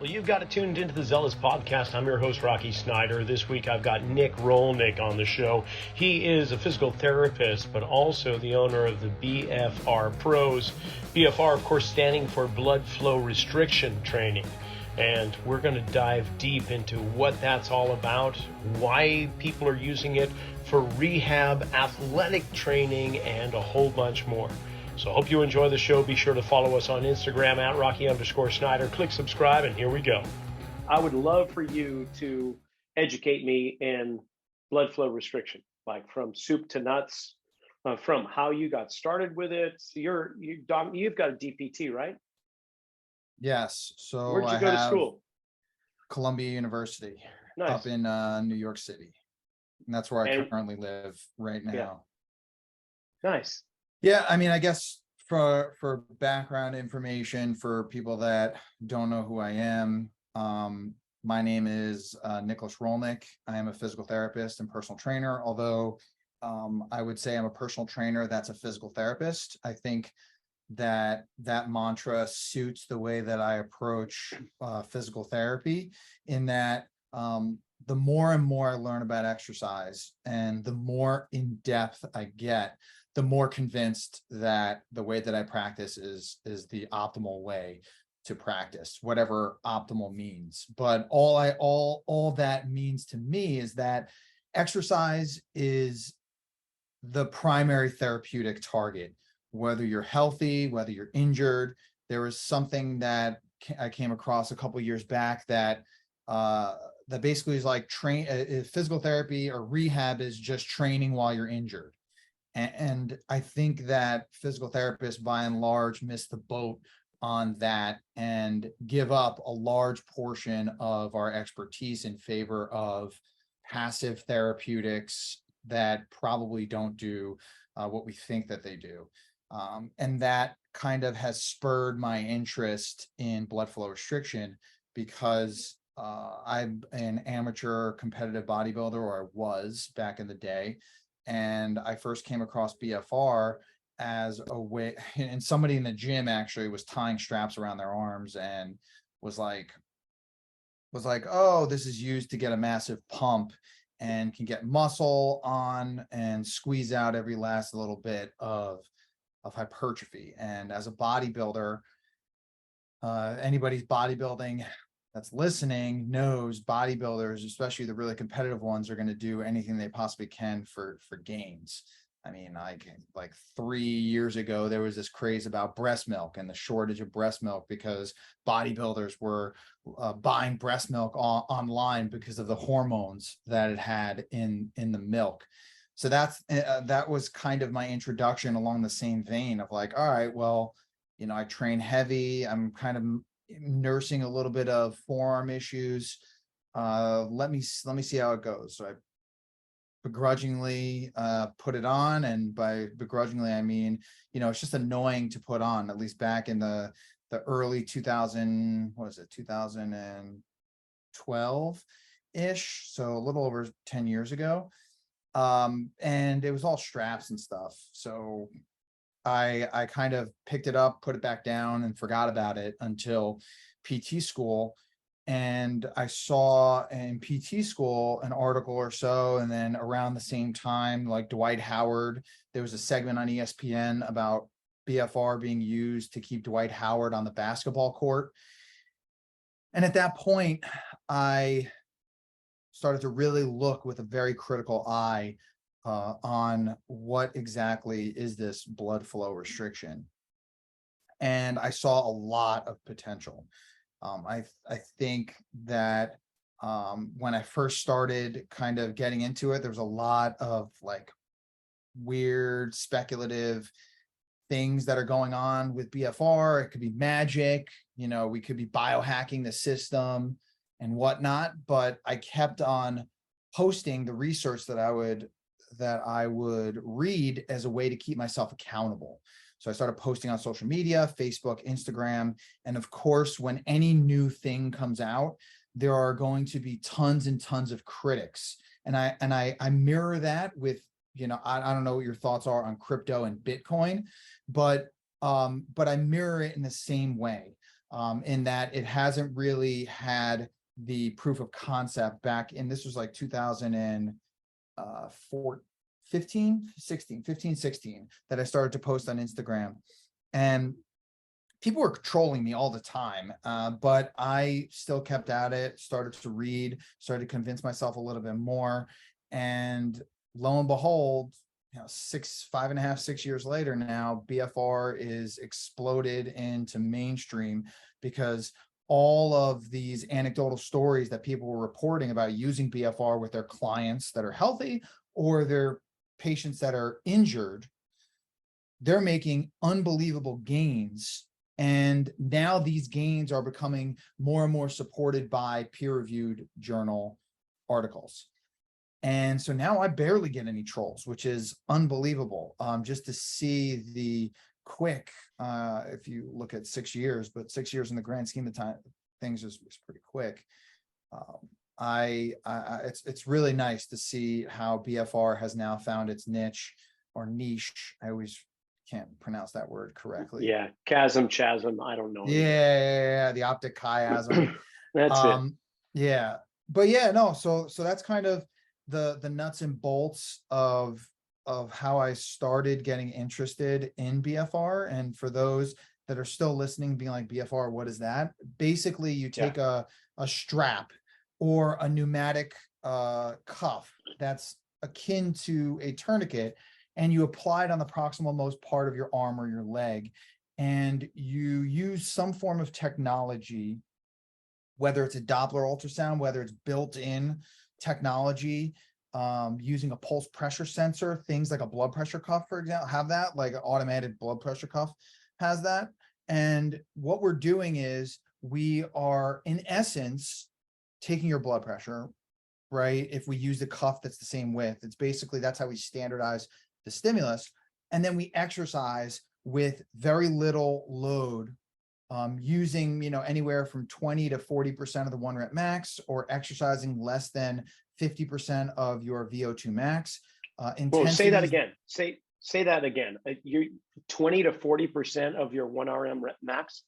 Well, you've got it tuned into the Zealous Podcast. I'm your host, Rocky Snyder. This week I've got Nick Rolnick on the show. He is a physical therapist, but also the owner of the BFR Pros. BFR, of course, standing for Blood Flow Restriction Training. And we're going to dive deep into what that's all about, why people are using it for rehab, athletic training, and a whole bunch more. So I hope you enjoy the show. Be sure to follow us on Instagram at Rocky_Snyder. Click subscribe, and here we go. I would love for you to educate me in blood flow restriction, like from soup to nuts, from how you got started with it. You've got a DPT, right? Yes. So Where'd you go to school? Columbia University, Nice. up in New York City. And that's where I currently live right now. Yeah. Nice. Yeah, I mean, I guess for background information for people that don't know who I am, my name is Nick Rolnick. I am a physical therapist and personal trainer, although I would say I'm a personal trainer that's a physical therapist. I think that mantra suits the way that I approach physical therapy, in that the more and more I learn about exercise and the more in depth I get, the more convinced that the way that I practice is the optimal way to practice, whatever optimal means. But all that means to me is that exercise is the primary therapeutic target, whether you're healthy, whether you're injured. There was something that I came across a couple of years back that basically is like physical therapy or rehab is just training while you're injured. And I think that physical therapists, by and large, miss the boat on that and give up a large portion of our expertise in favor of passive therapeutics that probably don't do what we think that they do. And that kind of has spurred my interest in blood flow restriction, because I'm an amateur competitive bodybuilder, or I was back in the day. And I first came across BFR as a way, and somebody in the gym actually was tying straps around their arms and was like, oh, this is used to get a massive pump and can get muscle on and squeeze out every last little bit of hypertrophy. And as a bodybuilder, anybody's bodybuilding that's listening knows bodybuilders, especially the really competitive ones, are going to do anything they possibly can for gains. I mean, like 3 years ago, there was this craze about breast milk and the shortage of breast milk because bodybuilders were buying breast milk online because of the hormones that it had in the milk. So that was kind of my introduction along the same vein of like, all right, well, I train heavy. I'm kind of nursing a little bit of forearm issues. Let me see how it goes. So I begrudgingly put it on, and by begrudgingly I mean, it's just annoying to put on, at least back in the early 2012 ish, so a little over 10 years ago. And it was all straps and stuff. So I kind of picked it up, put it back down, and forgot about it until PT school. And I saw in PT school an article or so, and then around the same time, like Dwight Howard, there was a segment on ESPN about BFR being used to keep Dwight Howard on the basketball court. And at that point, I started to really look with a very critical eye on what exactly is this blood flow restriction. And I saw a lot of potential. I think that when I first started kind of getting into it, there was a lot of like weird speculative things that are going on with BFR. It could be magic, we could be biohacking the system and whatnot. But I kept on posting the research that I would read as a way to keep myself accountable. So I started posting on social media, Facebook, Instagram. And of course, when any new thing comes out, there are going to be tons and tons of critics. And I mirror that with, I don't know what your thoughts are on crypto and Bitcoin, but I mirror it in the same way. in that it hasn't really had the proof of concept back in, this was like 2016, that I started to post on Instagram. And people were trolling me all the time, but I still kept at it, started to read, started to convince myself a little bit more. And lo and behold, 5.5, 6 years later now, BFR is exploded into mainstream because all of these anecdotal stories that people were reporting about using BFR with their clients that are healthy or their patients that are injured, they're making unbelievable gains. And now these gains are becoming more and more supported by peer-reviewed journal articles. And so now I barely get any trolls, which is unbelievable. Just to see the quick, if you look at 6 years, but 6 years in the grand scheme of time, things is pretty quick. It's really nice to see how BFR has now found its niche or niche. I always can't pronounce that word correctly. Yeah, chasm, I don't know. Yeah, the optic chiasm. That's it. Yeah, but yeah, no. So that's kind of the nuts and bolts of how I started getting interested in BFR. And for those that are still listening, being like, BFR, what is that? Basically, you take a strap or a pneumatic cuff that's akin to a tourniquet, and you apply it on the proximal most part of your arm or your leg. And you use some form of technology, whether it's a Doppler ultrasound, whether it's built-in technology, using a pulse pressure sensor, things like a blood pressure cuff, for example, have that, like an automated blood pressure cuff has that. And what we're doing is we are, in essence, taking your blood pressure, right? If we use the cuff that's the same width, it's basically, that's how we standardize the stimulus. And then we exercise with very little load, using, anywhere from 20 to 40% of the 1 rep max, or exercising less than 50% of your VO2 max. Well, say that again. Say that again. You're 20 to 40% of your 1 RM rep max.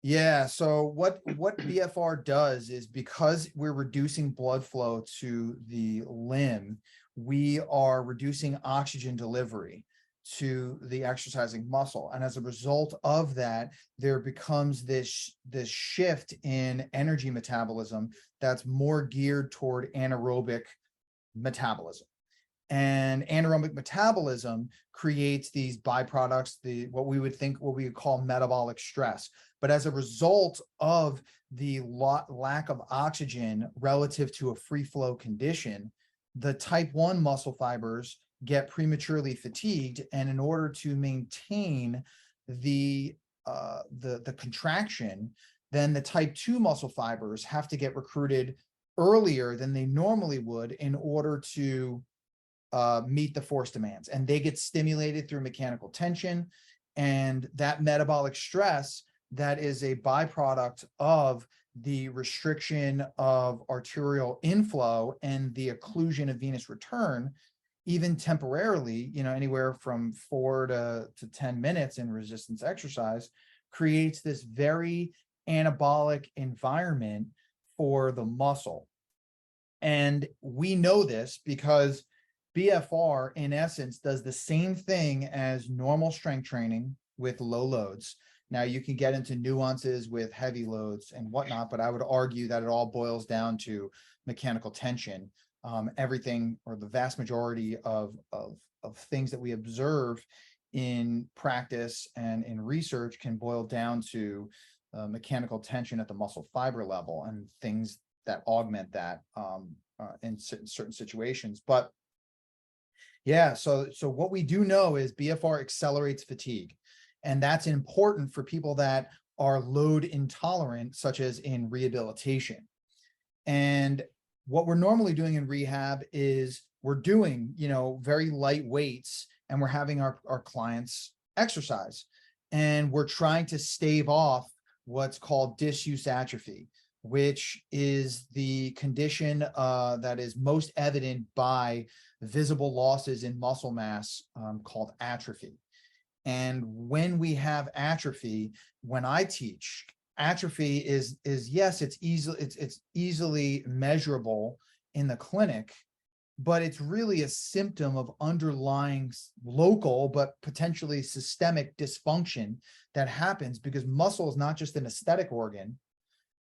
Yeah. So what BFR does is, because we're reducing blood flow to the limb, we are reducing oxygen delivery to the exercising muscle. And as a result of that, there becomes this shift in energy metabolism that's more geared toward anaerobic metabolism. And anaerobic metabolism creates these byproducts, what we would call metabolic stress. But as a result of the lack of oxygen relative to a free flow condition, the type 1 muscle fibers get prematurely fatigued. And in order to maintain the contraction, then the type 2 muscle fibers have to get recruited earlier than they normally would in order to meet the force demands. And they get stimulated through mechanical tension. And that metabolic stress, that is a byproduct of the restriction of arterial inflow and the occlusion of venous return, even temporarily, anywhere from 4 to 10 minutes in resistance exercise, creates this very anabolic environment for the muscle. And we know this because BFR, in essence, does the same thing as normal strength training with low loads. Now, you can get into nuances with heavy loads and whatnot, but I would argue that it all boils down to mechanical tension. Everything, or the vast majority of things that we observe in practice and in research, can boil down to mechanical tension at the muscle fiber level and things that augment that in certain situations. But yeah, so what we do know is BFR accelerates fatigue, and that's important for people that are load intolerant, such as in rehabilitation. And what we're normally doing in rehab is we're doing, very light weights, and we're having our clients exercise, and we're trying to stave off what's called disuse atrophy, which is the condition that is most evident by visible losses in muscle mass, called atrophy. And when we have atrophy, when I teach, atrophy is yes, it's easily measurable in the clinic, but it's really a symptom of underlying local but potentially systemic dysfunction that happens, because muscle is not just an aesthetic organ,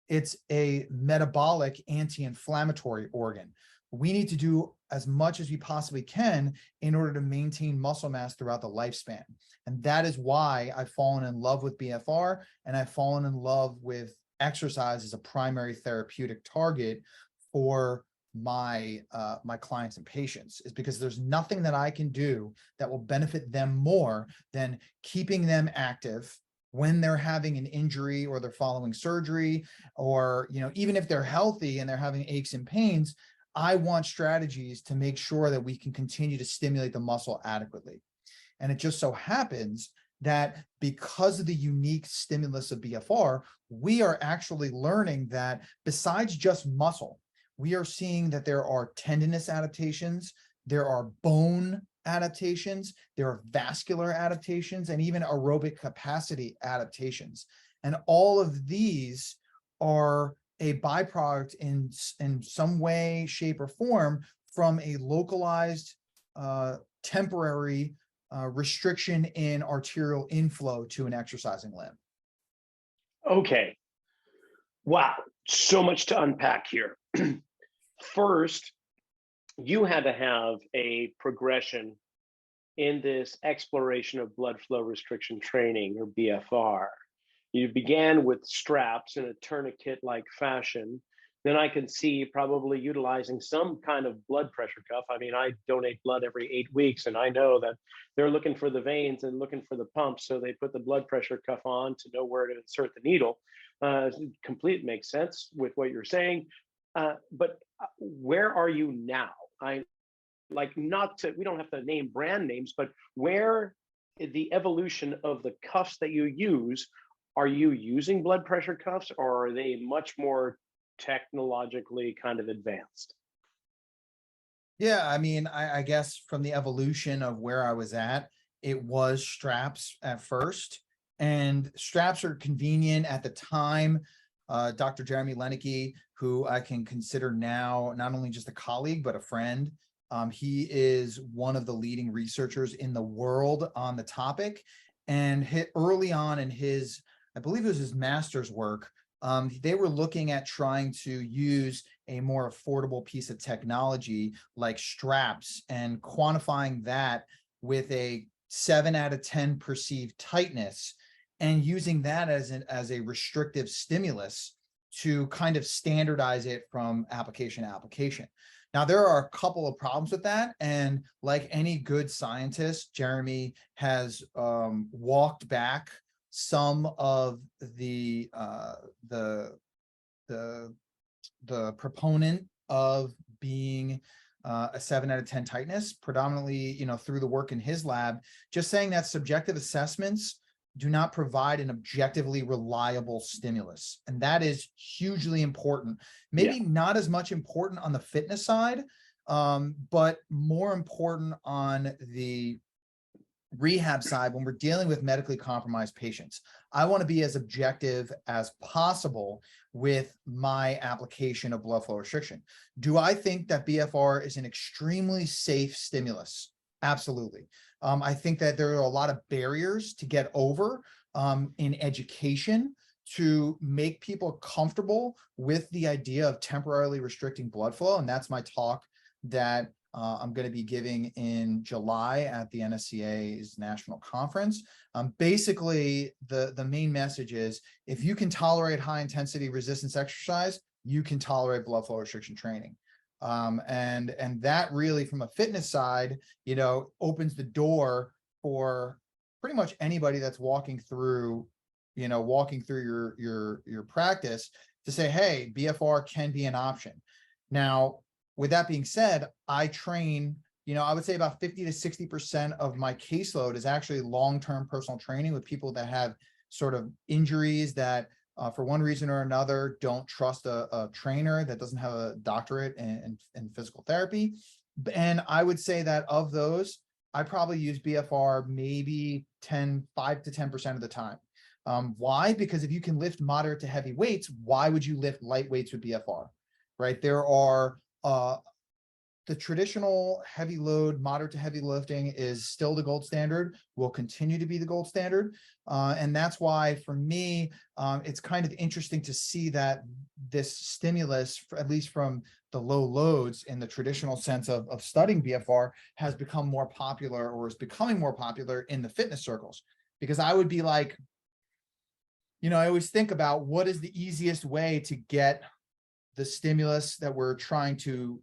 it's a metabolic anti-inflammatory organ. We need to do as much as we possibly can in order to maintain muscle mass throughout the lifespan. And that is why I've fallen in love with BFR, and I've fallen in love with exercise as a primary therapeutic target for my clients and patients, is because there's nothing that I can do that will benefit them more than keeping them active when they're having an injury or they're following surgery, or, even if they're healthy and they're having aches and pains. I want strategies to make sure that we can continue to stimulate the muscle adequately. And it just so happens that because of the unique stimulus of BFR, we are actually learning that besides just muscle, we are seeing that there are tendinous adaptations, there are bone adaptations, there are vascular adaptations, and even aerobic capacity adaptations. And all of these are a byproduct in some way, shape, or form from a localized temporary restriction in arterial inflow to an exercising limb. Okay. Wow. So much to unpack here. First, you had to have a progression in this exploration of blood flow restriction training, or BFR. You began with straps in a tourniquet-like fashion. Then I can see probably utilizing some kind of blood pressure cuff. I mean, I donate blood every 8 weeks, and I know that they're looking for the veins and looking for the pumps, so they put the blood pressure cuff on to know where to insert the needle. Complete makes sense with what you're saying. But where are you now? We don't have to name brand names, but where the evolution of the cuffs that you use, are you using blood pressure cuffs, or are they much more technologically kind of advanced? Yeah, I mean, I guess from the evolution of where I was at, it was straps at first, and straps are convenient at the time. Dr. Jeremy Lenicky, who I can consider now not only just a colleague, but a friend. He is one of the leading researchers in the world on the topic, and hit early on in his, I believe it was his master's work, they were looking at trying to use a more affordable piece of technology like straps, and quantifying that with a 7 out of 10 perceived tightness, and using that as a restrictive stimulus to kind of standardize it from application to application. Now, there are a couple of problems with that. And like any good scientist, Jeremy has walked back some of the proponent of being a 7 out of 10 tightness, predominantly, through the work in his lab, just saying that subjective assessments do not provide an objectively reliable stimulus. And that is hugely important. Maybe not as much important on the fitness side, but more important on the rehab side when we're dealing with medically compromised patients. I want to be as objective as possible with my application of blood flow restriction. Do I think that BFR is an extremely safe stimulus? Absolutely. I think that there are a lot of barriers to get over in education to make people comfortable with the idea of temporarily restricting blood flow. And that's my talk that I'm going to be giving in July at the NSCA's national conference. Basically, the main message is, if you can tolerate high intensity resistance exercise, you can tolerate blood flow restriction training. And that really, from a fitness side, opens the door for pretty much anybody that's walking through your practice to say, hey, BFR can be an option. Now, with that being said, I train, I would say about 50 to 60% of my caseload is actually long-term personal training with people that have sort of injuries that for one reason or another don't trust a trainer that doesn't have a doctorate in physical therapy. And I would say that of those, I probably use BFR maybe 5 to 10% of the time. Why? Because if you can lift moderate to heavy weights, why would you lift light weights with BFR, right? There are the traditional heavy load, moderate to heavy lifting is still the gold standard, will continue to be the gold standard. And that's why for me, it's kind of interesting to see that this stimulus, at least from the low loads in the traditional sense of studying BFR, has become more popular, or is becoming more popular in the fitness circles. Because I would be like, I always think about what is the easiest way to get the stimulus that we're trying to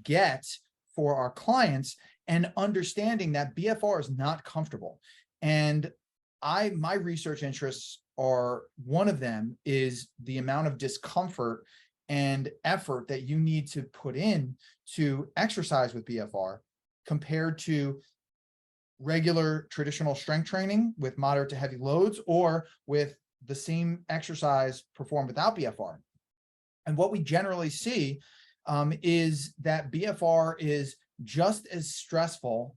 get for our clients, and understanding that BFR is not comfortable. And my research interests are, one of them is the amount of discomfort and effort that you need to put in to exercise with BFR compared to regular traditional strength training with moderate to heavy loads, or with the same exercise performed without BFR. And what we generally see is that BFR is just as stressful,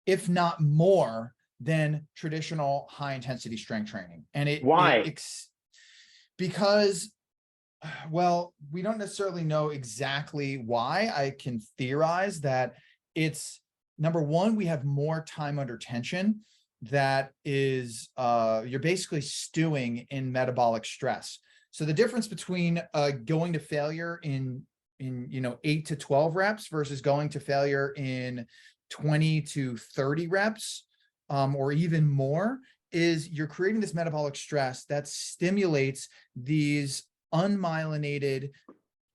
if not more, than traditional high intensity strength training. And Why? Because, well, we don't necessarily know exactly why. I can theorize that it's, number one, we have more time under tension. That is, you're basically stewing in metabolic stress. So the difference between going to failure in 8 to 12 reps versus going to failure in 20 to 30 reps, or even more, is you're creating this metabolic stress that stimulates these unmyelinated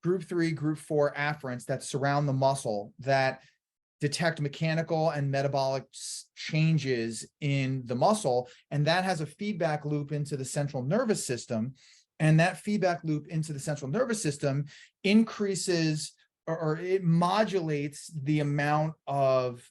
group 3, group 4 afferents that surround the muscle, that detect mechanical and metabolic changes in the muscle. And that has a feedback loop into the central nervous system. And that feedback loop into the central nervous system increases, or it modulates the amount of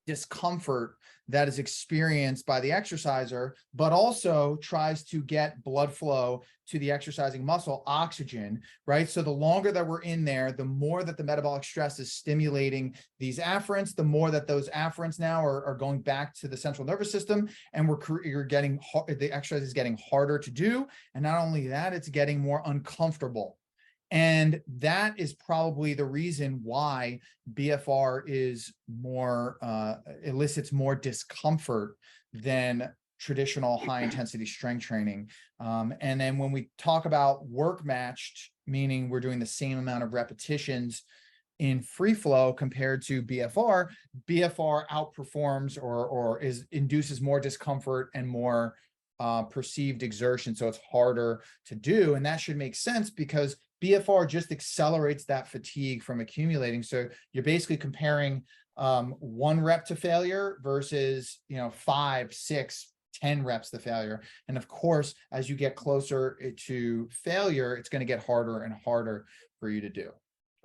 discomfort that is experienced by the exerciser, but also tries to get blood flow to the exercising muscle, oxygen, right? So the longer that we're in there, the more that the metabolic stress is stimulating these afferents, the more that those afferents now are going back to the central nervous system, and you're getting, the exercise is getting harder to do. And not only that, it's getting more uncomfortable. And that is probably the reason why BFR is more, elicits more discomfort than traditional high intensity strength training. And then when we talk about work matched, meaning we're doing the same amount of repetitions in free flow compared to BFR, BFR outperforms or induces more discomfort and more perceived exertion. So it's harder to do. And that should make sense because BFR just accelerates that fatigue from accumulating. So you're basically comparing 1 rep to failure versus 5, 6, 10 reps to failure. And of course, as you get closer to failure, it's going to get harder and harder for you to do.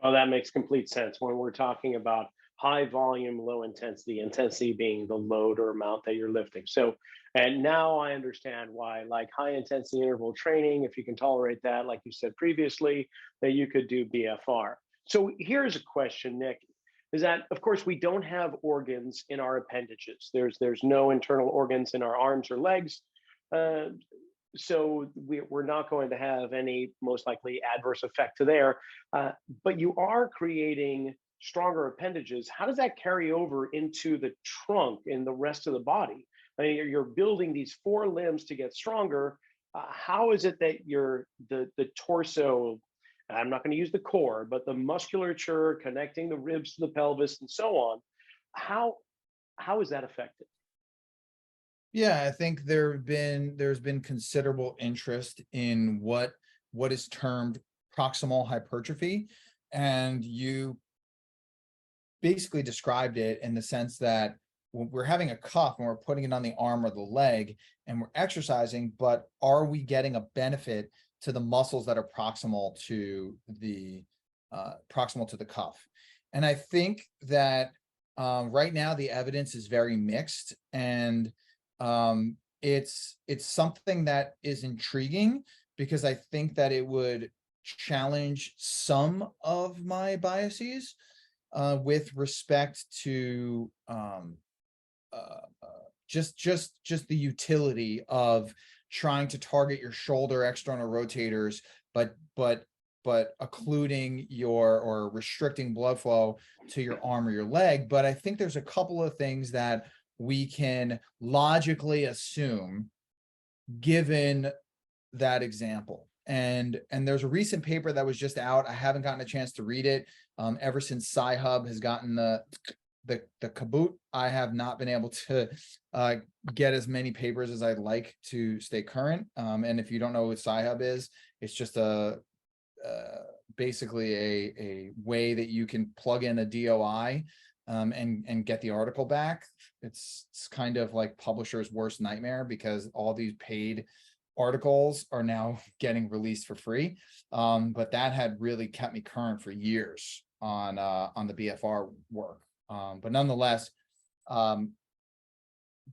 Oh, that makes complete sense when we're talking about high volume, low intensity, intensity being the load or amount that you're lifting. So, and now I understand why, like high intensity interval training, if you can tolerate that, like you said previously, that you could do BFR. So here's a question, Nick, is that of course we don't have organs in our appendages. There's no internal organs in our arms or legs. So we're not going to have any most likely adverse effect to there, but you are creating stronger appendages. How does that carry over into the trunk and the rest of the body? I mean, you're building these 4 limbs to get stronger. How is it that the torso, I'm not going to use the core, but the musculature connecting the ribs to the pelvis and so on, how is that affected? Yeah, I think there's been considerable interest in what is termed proximal hypertrophy, and you basically described it in the sense that when we're having a cuff and we're putting it on the arm or the leg and we're exercising, but are we getting a benefit to the muscles that are proximal to the cuff? And I think that right now the evidence is very mixed, and it's something that is intriguing because I think that it would challenge some of my biases with respect to just the utility of trying to target your shoulder external rotators, but occluding or restricting blood flow to your arm or your leg. But I think there's a couple of things that we can logically assume given that example. And there's a recent paper that was just out. I haven't gotten a chance to read it. Ever since Sci-Hub has gotten the kaboot, I have not been able to get as many papers as I'd like to stay current. And if you don't know what Sci-Hub is, it's just basically a way that you can plug in a DOI and get the article back. It's kind of like publisher's worst nightmare, because all these paid articles are now getting released for free. But that had really kept me current for years on the BFR work. But nonetheless,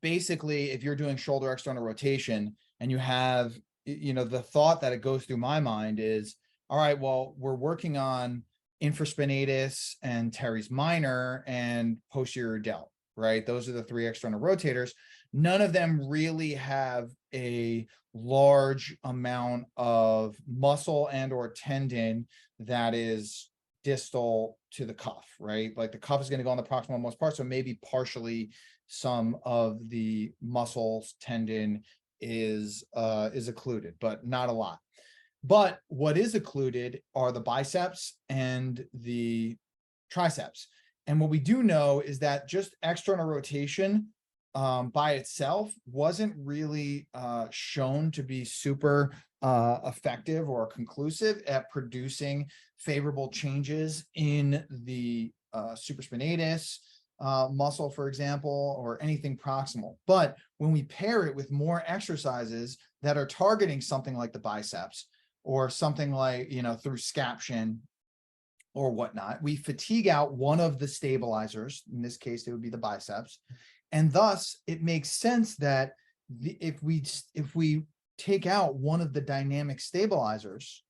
basically, if you're doing shoulder external rotation and you have, the thought that it goes through my mind is, all right, well, we're working on infraspinatus and teres minor and posterior delt, right? Those are the three external rotators. None of them really have a large amount of muscle and or tendon that is distal to the cuff, right? Like the cuff is going to go on the proximal most part, so maybe partially some of the muscles tendon is occluded, but not a lot. But what is occluded are the biceps and the triceps. And what we do know is that just external rotation by itself wasn't really shown to be super effective or conclusive at producing favorable changes in the supraspinatus muscle, for example, or anything proximal. But when we pair it with more exercises that are targeting something like the biceps, or something like, through scaption or whatnot, we fatigue out one of the stabilizers. In this case, it would be the biceps. And thus it makes sense that if we take out one of the dynamic stabilizers,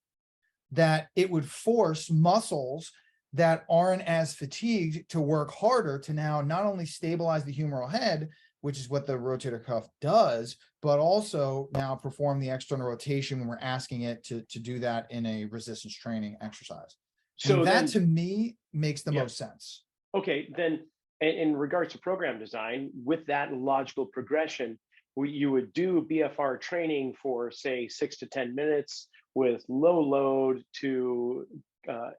that it would force muscles that aren't as fatigued to work harder to now not only stabilize the humeral head, which is what the rotator cuff does, but also now perform the external rotation when we're asking it to do that in a resistance training exercise. So and that to me makes the most sense. Okay, then in regards to program design, with that logical progression, you would do BFR training for say 6 to 10 minutes with low load to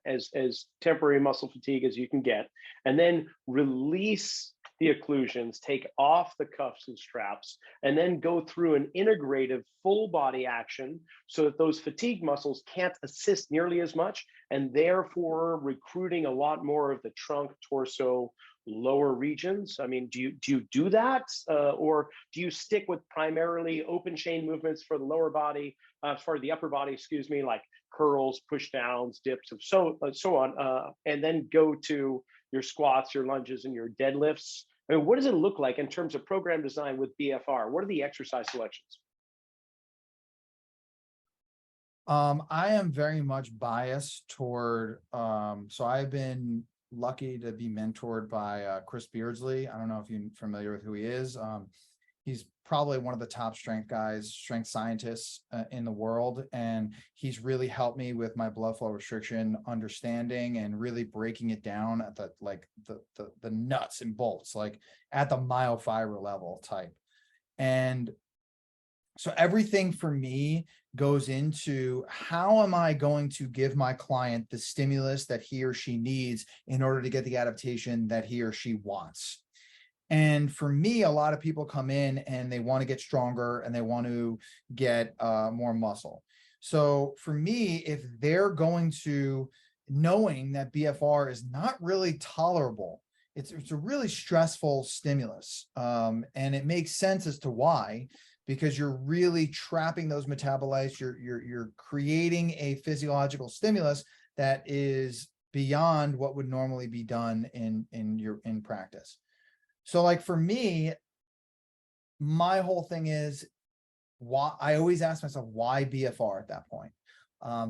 as temporary muscle fatigue as you can get, and then release the occlusions, take off the cuffs and straps, and then go through an integrative full body action so that those fatigue muscles can't assist nearly as much, and therefore recruiting a lot more of the trunk, torso, lower regions. I mean, do you do that, or do you stick with primarily open chain movements for the lower body, for the upper body, excuse me, like curls, push downs, dips, and so on, and then go to your squats, your lunges, and your deadlifts? I mean, what does it look like in terms of program design with BFR? What are the exercise selections? I am very much biased toward, so I've been lucky to be mentored by Chris Beardsley. I don't know if you're familiar with who he is. He's probably one of the top strength scientists in the world. And he's really helped me with my blood flow restriction understanding and really breaking it down at the nuts and bolts, like at the myofiber level type. And so everything for me goes into how am I going to give my client the stimulus that he or she needs in order to get the adaptation that he or she wants. And for me, a lot of people come in and they want to get stronger and they want to get more muscle. So for me, if they're going to, knowing that BFR is not really tolerable, it's a really stressful stimulus. And it makes sense as to why, because you're really trapping those metabolites. You're creating a physiological stimulus that is beyond what would normally be done in practice. So like for me, my whole thing is why I always ask myself, why BFR at that point?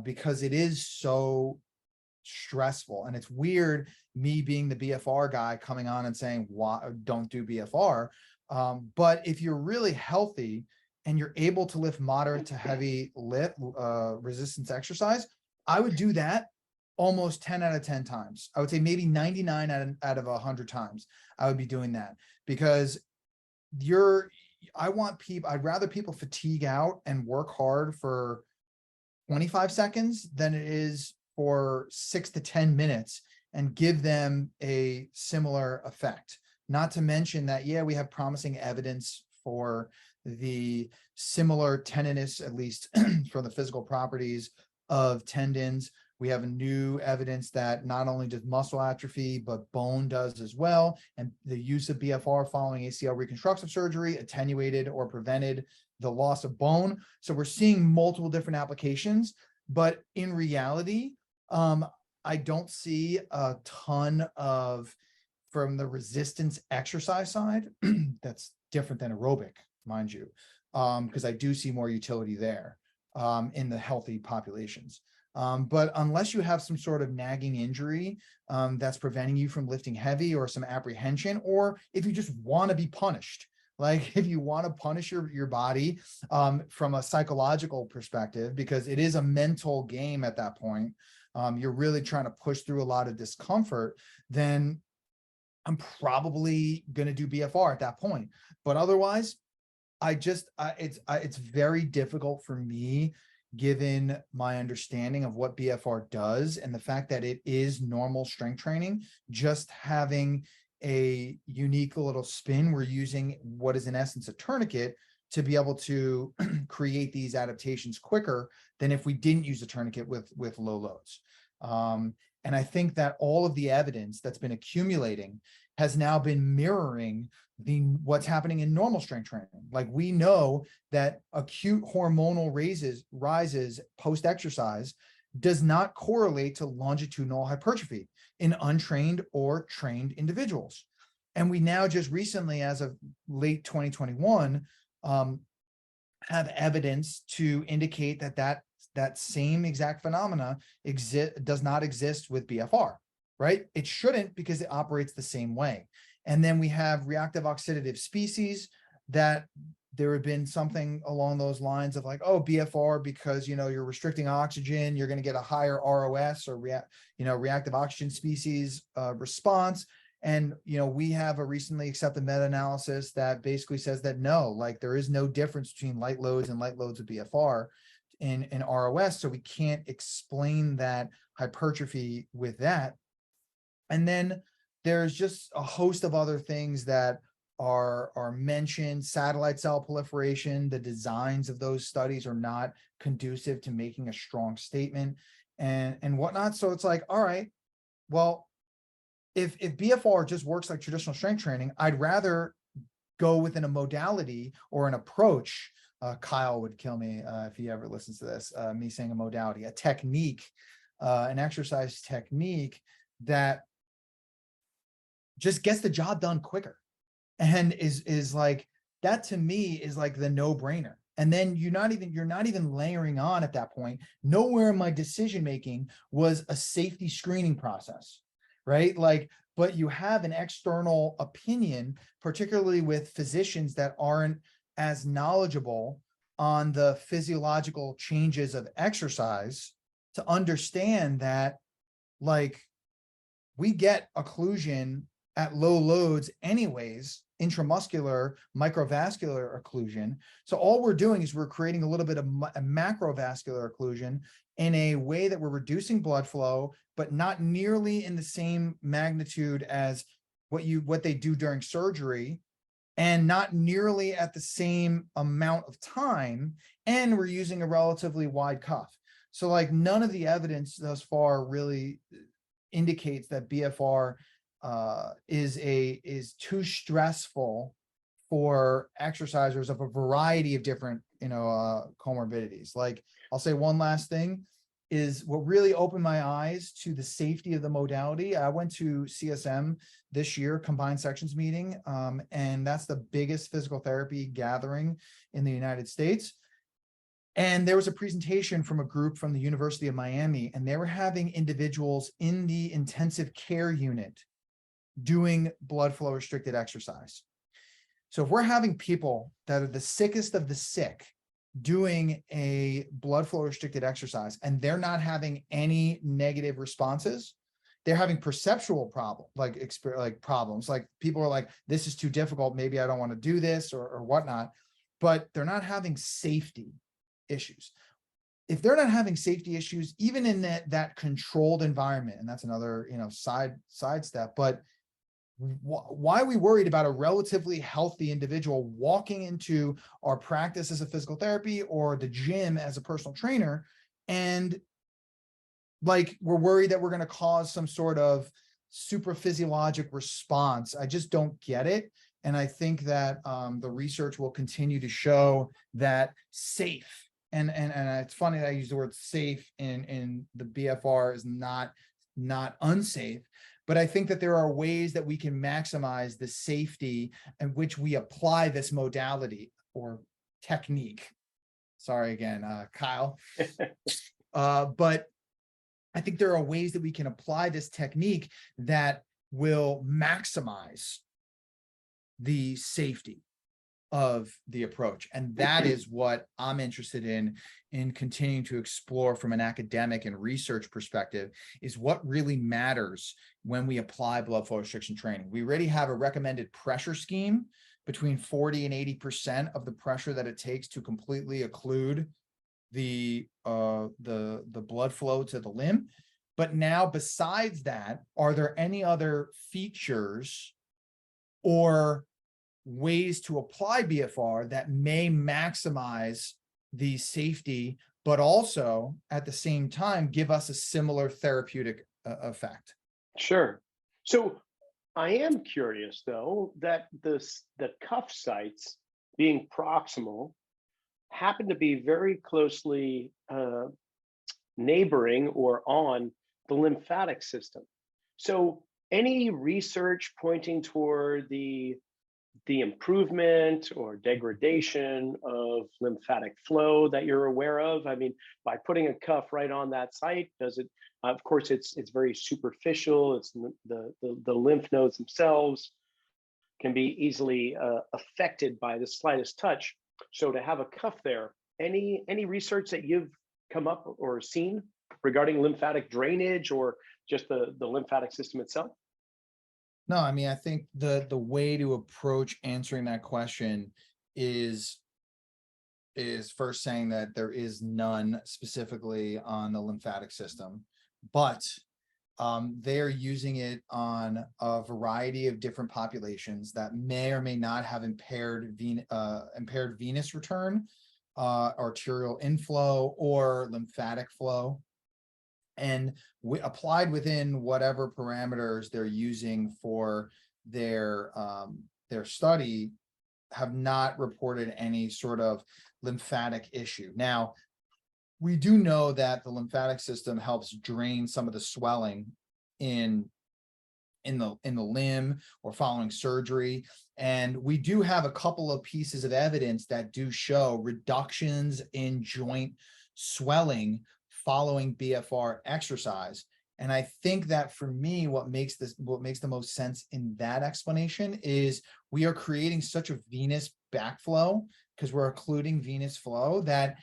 Because it is so stressful. And it's weird me being the BFR guy coming on and saying, why don't do BFR? But if you're really healthy and you're able to lift moderate to heavy resistance exercise, I would do that almost 10 out of 10 times. I would say maybe 99 out of 100 times I would be doing that, because I'd rather people fatigue out and work hard for 25 seconds than it is for 6 to 10 minutes and give them a similar effect. Not to mention that, yeah, we have promising evidence for the similar tendinous, at least for the physical properties of tendons. We have new evidence that not only does muscle atrophy, but bone does as well. And the use of BFR following ACL reconstructive surgery attenuated or prevented the loss of bone. So we're seeing multiple different applications, but in reality, I don't see a ton from the resistance exercise side that's different than aerobic, mind you, because I do see more utility there in the healthy populations. But unless you have some sort of nagging injury that's preventing you from lifting heavy, or some apprehension, or if you just want to be punished, like if you want to punish your body from a psychological perspective, because it is a mental game at that point, you're really trying to push through a lot of discomfort, then I'm probably going to do BFR at that point. But otherwise, it's very difficult for me, given my understanding of what BFR does and the fact that it is normal strength training, just having a unique little spin. We're using what is in essence a tourniquet to be able to create these adaptations quicker than if we didn't use a tourniquet with low loads. And I think that all of the evidence that's been accumulating has now been mirroring what's happening in normal strength training. Like, we know that acute hormonal rises post-exercise does not correlate to longitudinal hypertrophy in untrained or trained individuals. And we now just recently, as of late 2021, have evidence to indicate that same exact phenomena does not exist with BFR, right? It shouldn't, because it operates the same way. And then we have reactive oxidative species that there have been something along those lines of like, oh, BFR, because, you're restricting oxygen, you're going to get a higher ROS or reactive oxygen species response. And, we have a recently accepted meta-analysis that basically says that no, like there is no difference between light loads and light loads of BFR in ROS. So we can't explain that hypertrophy with that. And then there's just a host of other things that are mentioned. Satellite cell proliferation, the designs of those studies are not conducive to making a strong statement and whatnot. So it's like, all right, well, if BFR just works like traditional strength training, I'd rather go within a modality or an approach. Kyle would kill me if he ever listens to this, me saying a modality, a technique, an exercise technique that just gets the job done quicker. And is like, that to me is like the no-brainer. And then you're not even layering on at that point. Nowhere in my decision-making was a safety screening process, right? Like, but you have an external opinion, particularly with physicians that aren't as knowledgeable on the physiological changes of exercise, to understand that, like, we get occlusion at low loads anyways, intramuscular microvascular occlusion. So all we're doing is we're creating a little bit of a macrovascular occlusion in a way that we're reducing blood flow, but not nearly in the same magnitude as what they do during surgery, and not nearly at the same amount of time. And we're using a relatively wide cuff. So like, none of the evidence thus far really indicates that BFR is too stressful for exercisers of a variety of different, comorbidities. Like, I'll say one last thing is what really opened my eyes to the safety of the modality. I went to CSM this year, combined sections meeting, and that's the biggest physical therapy gathering in the United States. And there was a presentation from a group from the University of Miami, and they were having individuals in the intensive care unit doing blood flow restricted exercise. So if we're having people that are the sickest of the sick doing a blood flow restricted exercise and they're not having any negative responses, they're having perceptual problems, like people are like, this is too difficult, maybe I don't want to do this or whatnot, but they're not having safety issues. If they're not having safety issues, even in that controlled environment, and that's another, sidestep, but why are we worried about a relatively healthy individual walking into our practice as a physical therapy or the gym as a personal trainer, and like we're worried that we're going to cause some sort of super physiologic response? I just don't get it. And I think that the research will continue to show that safe, and it's funny that I use the word safe in the BFR is not unsafe, but I think that there are ways that we can maximize the safety in which we apply this modality or technique. Sorry again, Kyle. But I think there are ways that we can apply this technique that will maximize the safety of the approach. And that is what I'm interested in continuing to explore from an academic and research perspective, is what really matters when we apply blood flow restriction training. We already have a recommended pressure scheme between 40 and 80% of the pressure that it takes to completely occlude the blood flow to the limb. But now, besides that, are there any other features or ways to apply BFR that may maximize the safety, but also at the same time give us a similar therapeutic effect? Sure. So I am curious, though, that the cuff sites being proximal happen to be very closely neighboring or on the lymphatic system. So any research pointing toward the improvement or degradation of lymphatic flow that you're aware of? I mean, by putting a cuff right on that site, does it? Of course, it's very superficial. It's the lymph nodes themselves can be easily affected by the slightest touch. So to have a cuff there, any research that you've come up or seen regarding lymphatic drainage or just the lymphatic system itself? No, I mean, I think the way to approach answering that question is first saying that there is none specifically on the lymphatic system, but they're using it on a variety of different populations that may or may not have impaired venous return, arterial inflow, or lymphatic flow. And we applied within whatever parameters they're using for their study, have not reported any sort of lymphatic issue. Now, we do know that the lymphatic system helps drain some of the swelling in the limb or following surgery. And we do have a couple of pieces of evidence that do show reductions in joint swelling following BFR exercise. And I think that for me, what makes the most sense in that explanation is we are creating such a venous backflow because we're occluding venous flow that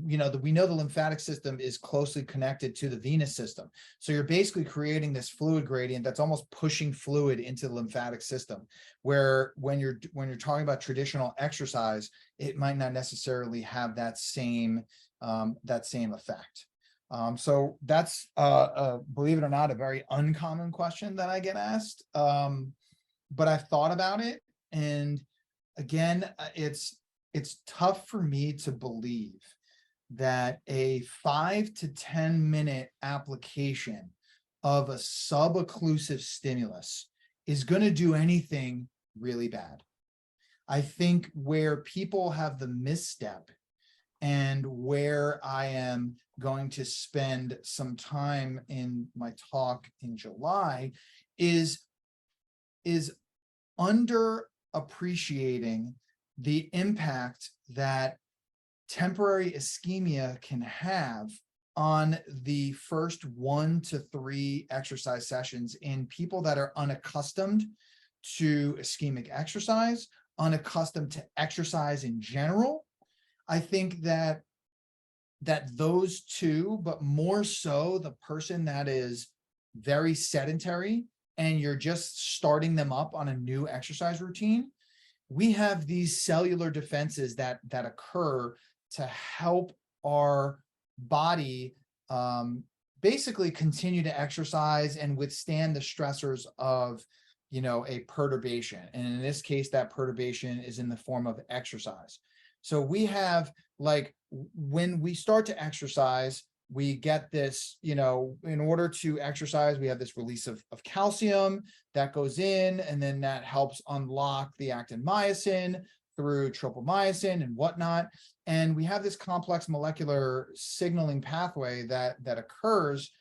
we know the lymphatic system is closely connected to the venous system. So you're basically creating this fluid gradient that's almost pushing fluid into the lymphatic system, where when you're talking about traditional exercise, it might not necessarily have that same effect. So that's, believe it or not, a very uncommon question that I get asked. But I've thought about it. And again, it's tough for me to believe that a 5 to 10 minute application of a subocclusive stimulus is going to do anything really bad. I think where people have the misstep, and where I am going to spend some time in my talk in July, is underappreciating the impact that temporary ischemia can have on the first 1 to 3 exercise sessions in people that are unaccustomed to ischemic exercise, unaccustomed to exercise in general. I think that those two, but more so the person that is very sedentary and you're just starting them up on a new exercise routine, we have these cellular defenses that occur to help our body basically continue to exercise and withstand the stressors of, you know, a perturbation. And in this case, that perturbation is in the form of exercise. So we have, like, when we start to exercise, we get this, you know, in order to exercise, we have this release of calcium that goes in, and then that helps unlock the actin myosin through tropomyosin and whatnot. And we have this complex molecular signaling pathway that occurs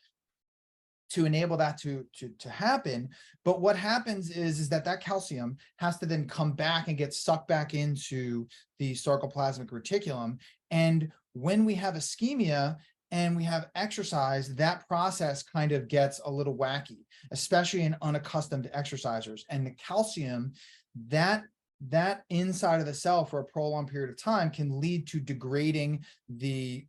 to enable that to happen. But what happens is that calcium has to then come back and get sucked back into the sarcoplasmic reticulum. And when we have ischemia and we have exercise, that process kind of gets a little wacky, especially in unaccustomed exercisers. And the calcium that inside of the cell for a prolonged period of time can lead to degrading the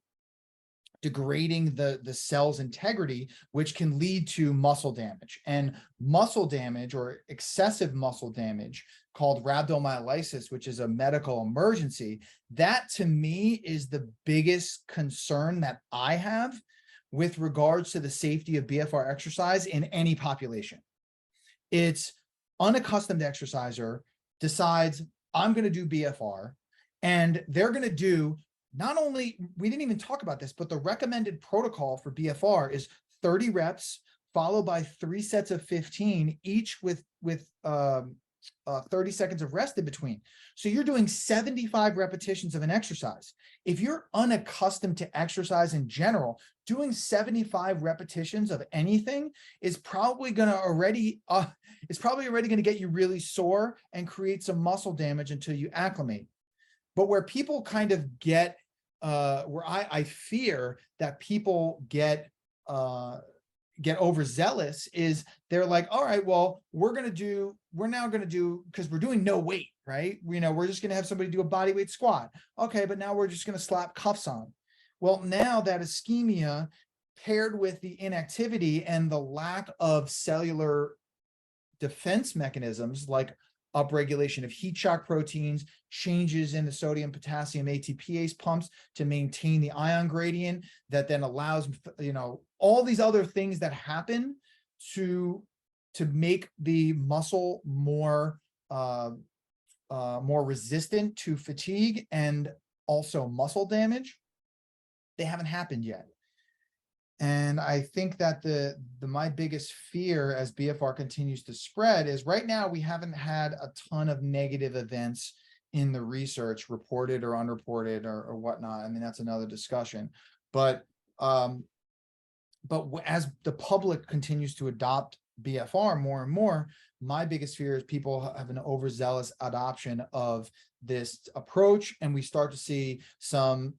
cell's integrity, which can lead to muscle damage. And muscle damage, or excessive muscle damage, called rhabdomyolysis, which is a medical emergency, that to me is the biggest concern that I have with regards to the safety of BFR exercise in any population. It's unaccustomed exerciser decides, I'm going to do BFR, and they're going to do, not only, we didn't even talk about this, but the recommended protocol for BFR is 30 reps followed by 3 sets of 15, each with 30 seconds of rest in between. So you're doing 75 repetitions of an exercise. If you're unaccustomed to exercise in general, doing 75 repetitions of anything is probably going to already get you really sore and create some muscle damage until you acclimate. But where people kind of get, where I fear that people get overzealous is they're like, all right, well, we're now going to do, because we're doing no weight, right? You know, we're just going to have somebody do a body weight squat. Okay, but now we're just going to slap cuffs on. Well, now that ischemia paired with the inactivity and the lack of cellular defense mechanisms like upregulation of heat shock proteins, changes in the sodium potassium ATPase pumps to maintain the ion gradient that then allows, you know, all these other things that happen to make the muscle more resistant to fatigue and also muscle damage, they haven't happened yet. And I think that my biggest fear as BFR continues to spread is, right now we haven't had a ton of negative events in the research, reported or unreported or whatnot. I mean, that's another discussion. But as the public continues to adopt BFR more and more, my biggest fear is people have an overzealous adoption of this approach, and we start to see some,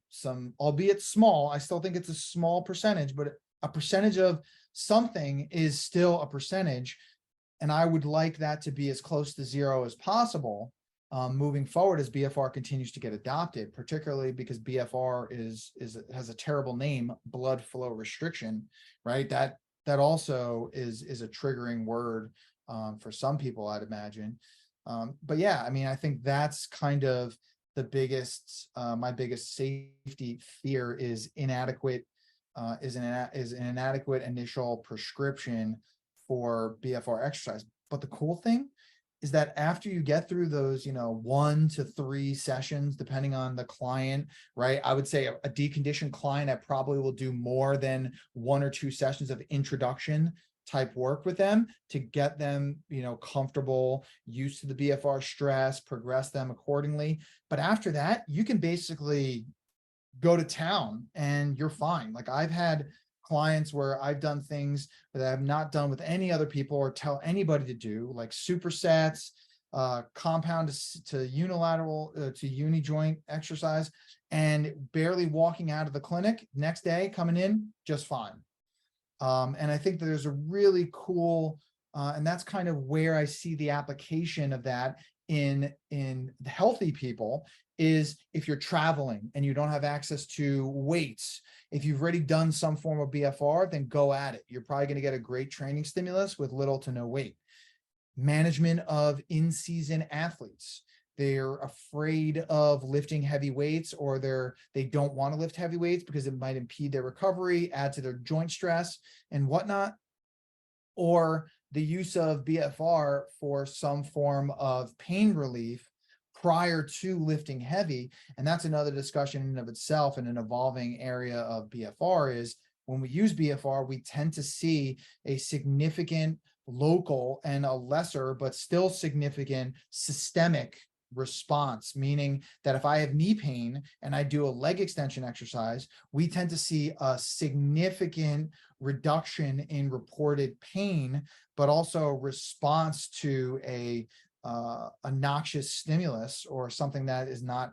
albeit small, I still think it's a small percentage, but a percentage of something is still a percentage. And I would like that to be as close to zero as possible moving forward as BFR continues to get adopted, particularly because BFR has a terrible name, blood flow restriction, right? That also is a triggering word for some people, I'd imagine. But yeah, I mean, I think that's kind of the biggest, my biggest safety fear is an inadequate initial prescription for BFR exercise. But the cool thing is that after you get through those, 1 to 3 sessions, depending on the client, right? I would say a deconditioned client, I probably will do more than 1 or 2 sessions of introduction type work with them to get them, comfortable, used to the BFR stress, progress them accordingly. But after that, you can basically go to town and you're fine. Like, I've had clients where I've done things that I've not done with any other people or tell anybody to do, like supersets, compound to unilateral to uni joint exercise, and barely walking out of the clinic, next day coming in just fine. And I think that there's a really cool, and that's kind of where I see the application of that in healthy people is if you're traveling and you don't have access to weights. If you've already done some form of BFR, then go at it. You're probably going to get a great training stimulus with little to no weight. Management of in-season athletes. They're afraid of lifting heavy weights, or they don't want to lift heavy weights because it might impede their recovery, add to their joint stress and whatnot. Or the use of BFR for some form of pain relief prior to lifting heavy. And that's another discussion in and of itself, and an evolving area of BFR is when we use BFR, we tend to see a significant local and a lesser, but still significant systemic response, meaning that if I have knee pain and I do a leg extension exercise, we tend to see a significant reduction in reported pain, but also a response to a noxious stimulus or something that is not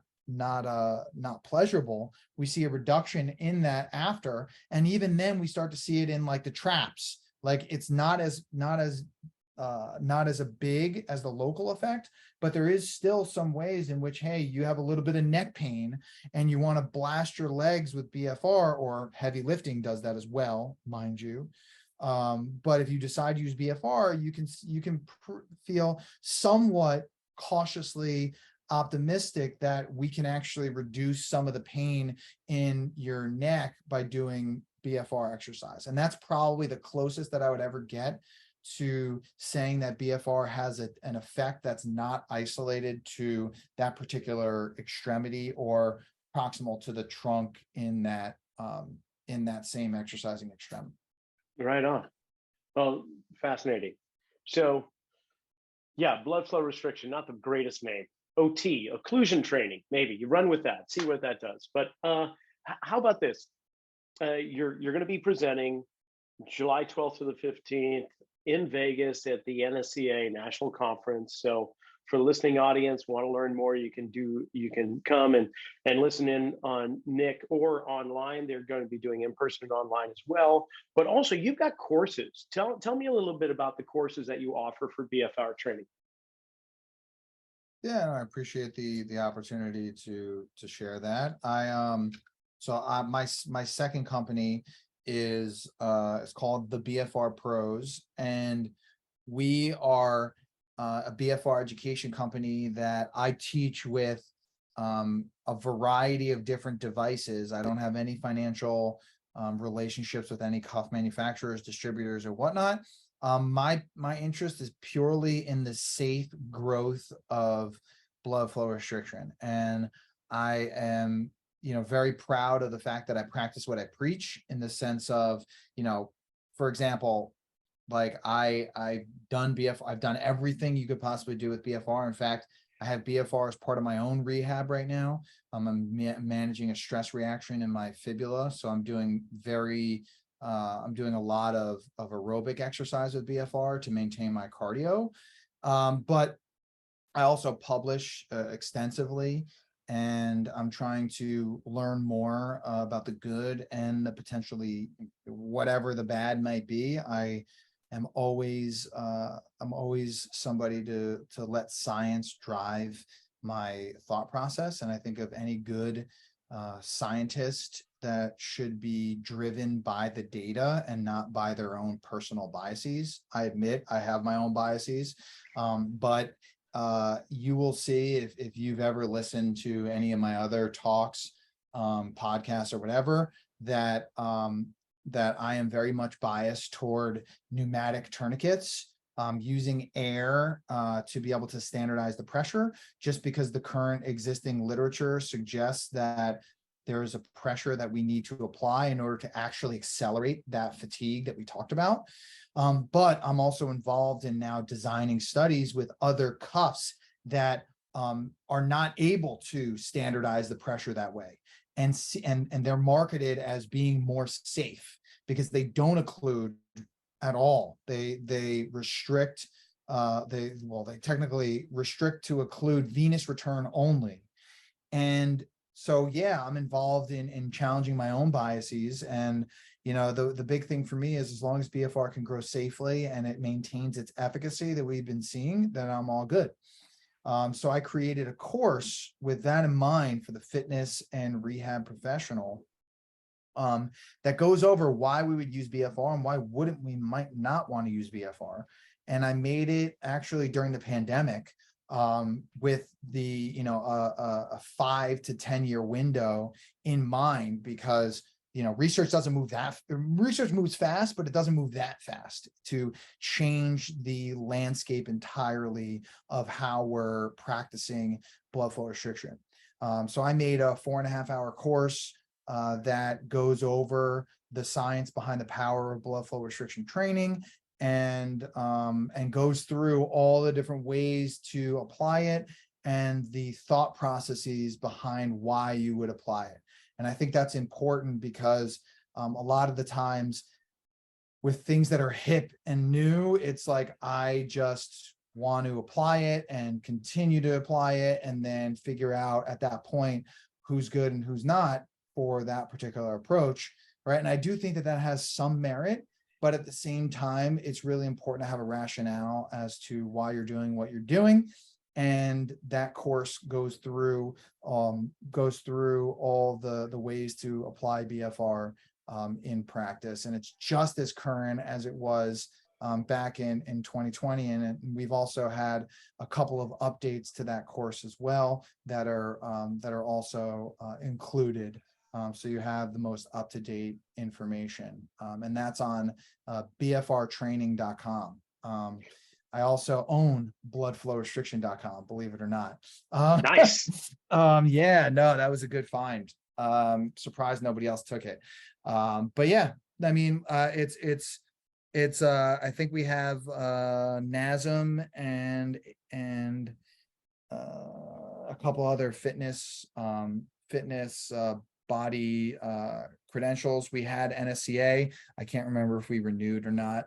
pleasurable. We see a reduction in that after, and even then we start to see it in like the traps. Like it's not as a big as the local effect, but there is still some ways in which, hey, you have a little bit of neck pain and you want to blast your legs with BFR, or heavy lifting does that as well, mind you. But if you decide to use BFR, you can feel somewhat cautiously optimistic that we can actually reduce some of the pain in your neck by doing BFR exercise. And that's probably the closest that I would ever get to saying that BFR has an effect that's not isolated to that particular extremity or proximal to the trunk in that same exercising extremity. Right on. Well, fascinating. So yeah, blood flow restriction, not the greatest name. OT, occlusion training, maybe you run with that, see what that does. But how about this? You're going to be presenting July 12th to the 15th in Vegas at the NSCA National Conference. So for the listening audience, want to learn more, you can come and listen in on Nick, or online. They're going to be doing in-person and online as well. But also you've got courses. Tell me a little bit about the courses that you offer for BFR training. Yeah, I appreciate the opportunity to share that. My second company is it's called the BFR Pros, and we are a BFR education company that I teach with a variety of different devices. I don't have any financial relationships with any cuff manufacturers, distributors, or whatnot. My interest is purely in the safe growth of blood flow restriction, and I am very proud of the fact that I practice what I preach, in the sense of, for example, like I've done BFR, I've done everything you could possibly do with BFR. In fact, I have BFR as part of my own rehab right now. I'm managing a stress reaction in my fibula, so I'm doing a lot of aerobic exercise with BFR to maintain my cardio. But I also publish extensively, and I'm trying to learn more about the good and the potentially whatever the bad might be. I'm always somebody to let science drive my thought process. And I think of any good scientist that should be driven by the data and not by their own personal biases. I admit I have my own biases, but you will see if you've ever listened to any of my other talks, podcasts, or whatever, that I am very much biased toward pneumatic tourniquets, using air to be able to standardize the pressure, just because the current existing literature suggests that there is a pressure that we need to apply in order to actually accelerate that fatigue that we talked about. But I'm also involved in now designing studies with other cuffs that are not able to standardize the pressure that way. And they're marketed as being more safe because they don't occlude at all. They restrict, they technically restrict to occlude venous return only. And so, yeah, I'm involved in challenging my own biases. And, the big thing for me is, as long as BFR can grow safely and it maintains its efficacy that we've been seeing, then I'm all good. So I created a course with that in mind for the fitness and rehab professional, that goes over why we would use BFR and why wouldn't we might not want to use BFR. And I made it actually during the pandemic, with the, a 5 to 10 year window in mind, because research moves fast, but it doesn't move that fast to change the landscape entirely of how we're practicing blood flow restriction. So I made a 4.5 hour course that goes over the science behind the power of blood flow restriction training, and goes through all the different ways to apply it and the thought processes behind why you would apply it. And I think that's important because a lot of the times with things that are hip and new, it's like, I just want to apply it and continue to apply it and then figure out at that point who's good and who's not for that particular approach, right? And I do think that that has some merit, but at the same time, it's really important to have a rationale as to why you're doing what you're doing. And that course goes through all the ways to apply BFR in practice. And it's just as current as it was back in 2020. And we've also had a couple of updates to that course as well that are also included. So you have the most up-to-date information, and that's on bfrtraining.com. I also own bloodflowrestriction.com, believe it or not. Nice. Yeah, no, that was a good find. Surprised nobody else took it. But yeah, I mean, it's I think we have NASM and a couple other fitness body credentials. We had NSCA. I can't remember if we renewed or not.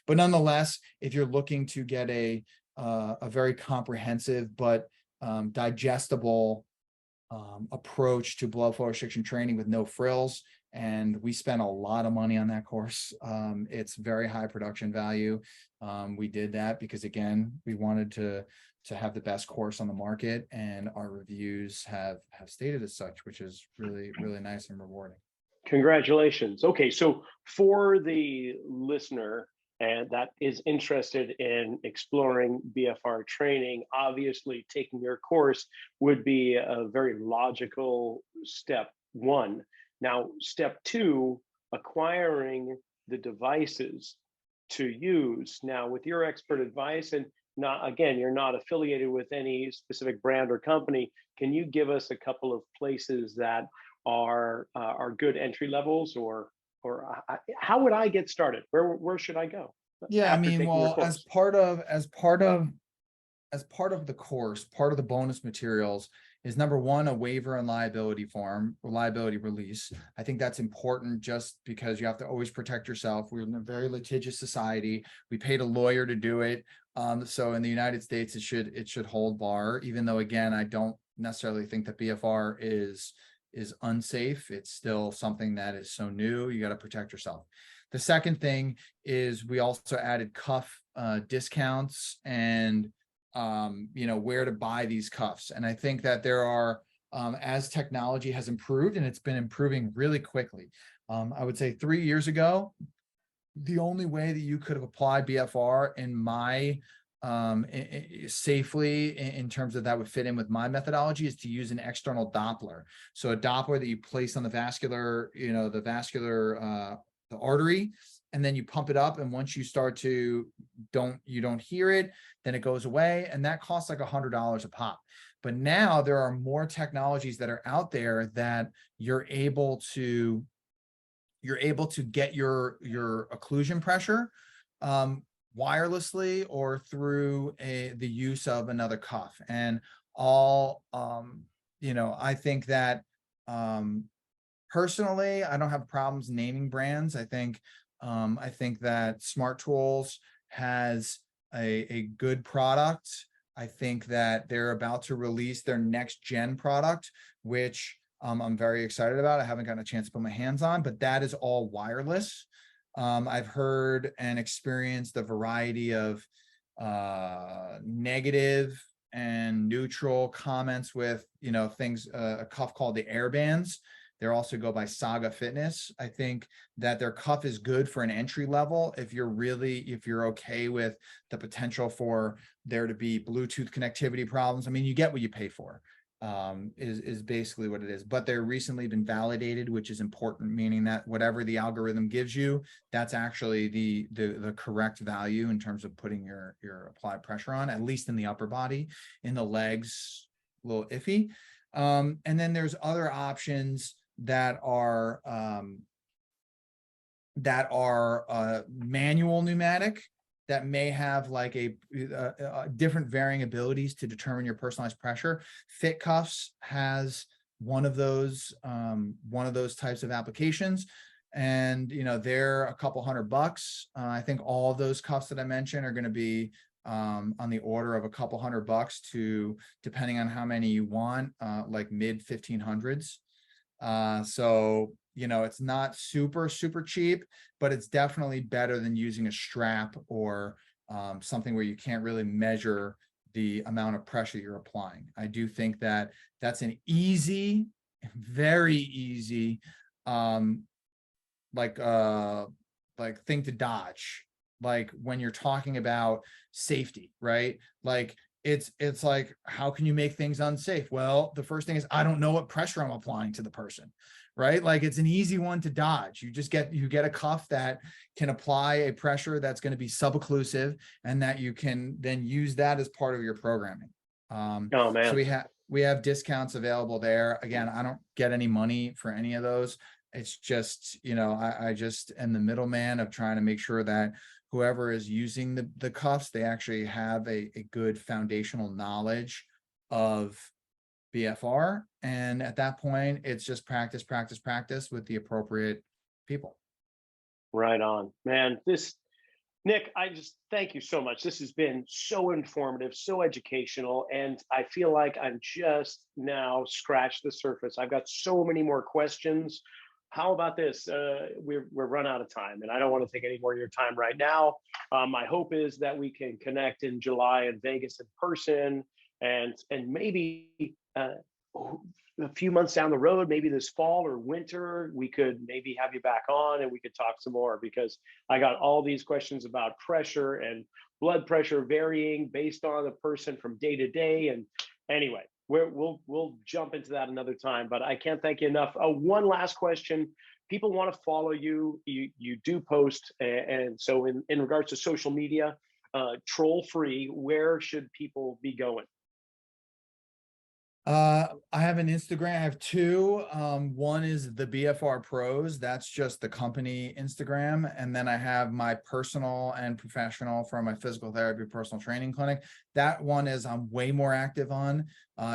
But nonetheless, if you're looking to get a very comprehensive but digestible approach to blood flow restriction training with no frills, and we spent a lot of money on that course. It's very high production value. We did that because, again, we wanted to have the best course on the market, and our reviews have stated as such, which is really, really nice and rewarding. Congratulations. Okay, so for the listener and that is interested in exploring BFR training, obviously taking your course would be a very logical step one. Now, step two, acquiring the devices to use. Now, with your expert advice, and not, again, you're not affiliated with any specific brand or company, can you give us a couple of places that are good entry levels, or how would I get started? Where should I go? Yeah, I mean, well, as part of the course, part of the bonus materials is, number one, a waiver and liability form, liability release. I think that's important just because you have to always protect yourself. We're in a very litigious society. We paid a lawyer to do it. So in the United States, it should hold bar, even though, again, I don't necessarily think that BFR is unsafe. It's still something that is so new. You got to protect yourself. The second thing is we also added cuff discounts and where to buy these cuffs. And I think that there are, as technology has improved, and it's been improving really quickly. I would say 3 years ago, the only way that you could have applied BFR in my safely in terms of that would fit in with my methodology is to use an external Doppler. So a Doppler that you place on the vascular, the artery, and then you pump it up. And once you start to you don't hear it, then it goes away. And that costs like $100 a pop. But now there are more technologies that are out there that you're able to get your occlusion pressure wirelessly or through the use of another cuff. And I think that personally, I don't have problems naming brands. I think that Smart Tools has a good product. I think that they're about to release their next gen product, which I'm very excited about. I haven't gotten a chance to put my hands on, but that is all wireless. I've heard and experienced a variety of negative and neutral comments with, things, a cuff called the Air Bands. They also go by Saga Fitness. I think that their cuff is good for an entry level. If you're okay with the potential for there to be Bluetooth connectivity problems, I mean, you get what you pay for, is basically what it is. But they're recently been validated, which is important, meaning that whatever the algorithm gives you, that's actually the correct value in terms of putting your applied pressure on, at least in the upper body. In the legs, a little iffy. And then there's other options that are manual pneumatic, that may have like a different varying abilities to determine your personalized pressure. Fit Cuffs has one of those types of applications, and they're a couple $100. I think all of those cuffs that I mentioned are going to be on the order of a couple $100 to, depending on how many you want, like mid 1500s. So it's not super cheap, but it's definitely better than using a strap or something where you can't really measure the amount of pressure you're applying. I do think that that's an easy, very easy, like thing to dodge. Like when you're talking about safety, right? Like it's like, how can you make things unsafe? Well, the first thing is, I don't know what pressure I'm applying to the person, right? Like it's an easy one to dodge. You get a cuff that can apply a pressure that's going to be subocclusive, and that you can then use that as part of your programming. Oh man. So we have discounts available there. Again, I don't get any money for any of those. It's just, I just am the middleman of trying to make sure that whoever is using the cuffs, they actually have a good foundational knowledge of BFR. And at that point, it's just practice with the appropriate people. Right on, man. Nick, I just thank you so much. This has been so informative, so educational, and I feel like I'm just now scratched the surface. I've got so many more questions. How about this? We're run out of time, and I don't want to take any more of your time right now. My hope is that we can connect in July in Vegas in person, and maybe a few months down the road, maybe this fall or winter, we could maybe have you back on and we could talk some more, because I got all these questions about pressure and blood pressure varying based on the person from day to day. And anyway, we'll jump into that another time, but I can't thank you enough. One last question. People want to follow you. You do post. And so in regards to social media, troll free, where should people be going? I have an Instagram. I have two. One is the BFR Pros. That's just the company Instagram. And then I have my personal and professional for my physical therapy personal training clinic. That one is I'm way more active on.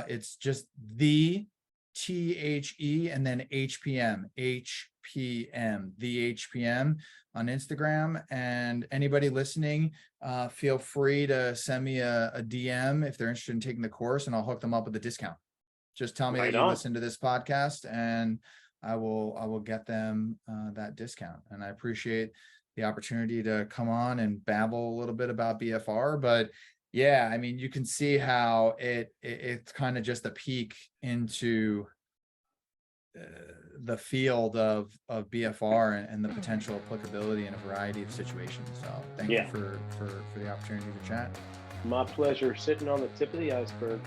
It's just the THE and then HPM, the HPM on Instagram. And anybody listening, feel free to send me a DM if they're interested in taking the course, and I'll hook them up with a discount. Just tell me that you listen to this podcast, and I will get them that discount. And I appreciate the opportunity to come on and babble a little bit about BFR. But yeah, I mean, you can see how it's kind of just a peek into the field of BFR and the potential applicability in a variety of situations. So thank you for the opportunity to chat. My pleasure. Sitting on the tip of the iceberg.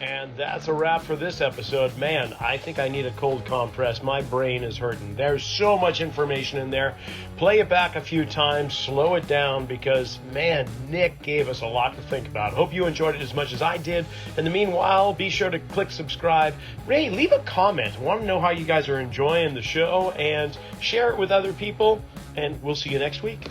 And that's a wrap for this episode. Man, I think I need a cold compress. My brain is hurting. There's so much information in there. Play it back a few times, slow it down, because, man, Nick gave us a lot to think about. Hope you enjoyed it as much as I did. In the meanwhile, be sure to click subscribe. Ray, leave a comment. I want to know how you guys are enjoying the show, and share it with other people. And we'll see you next week.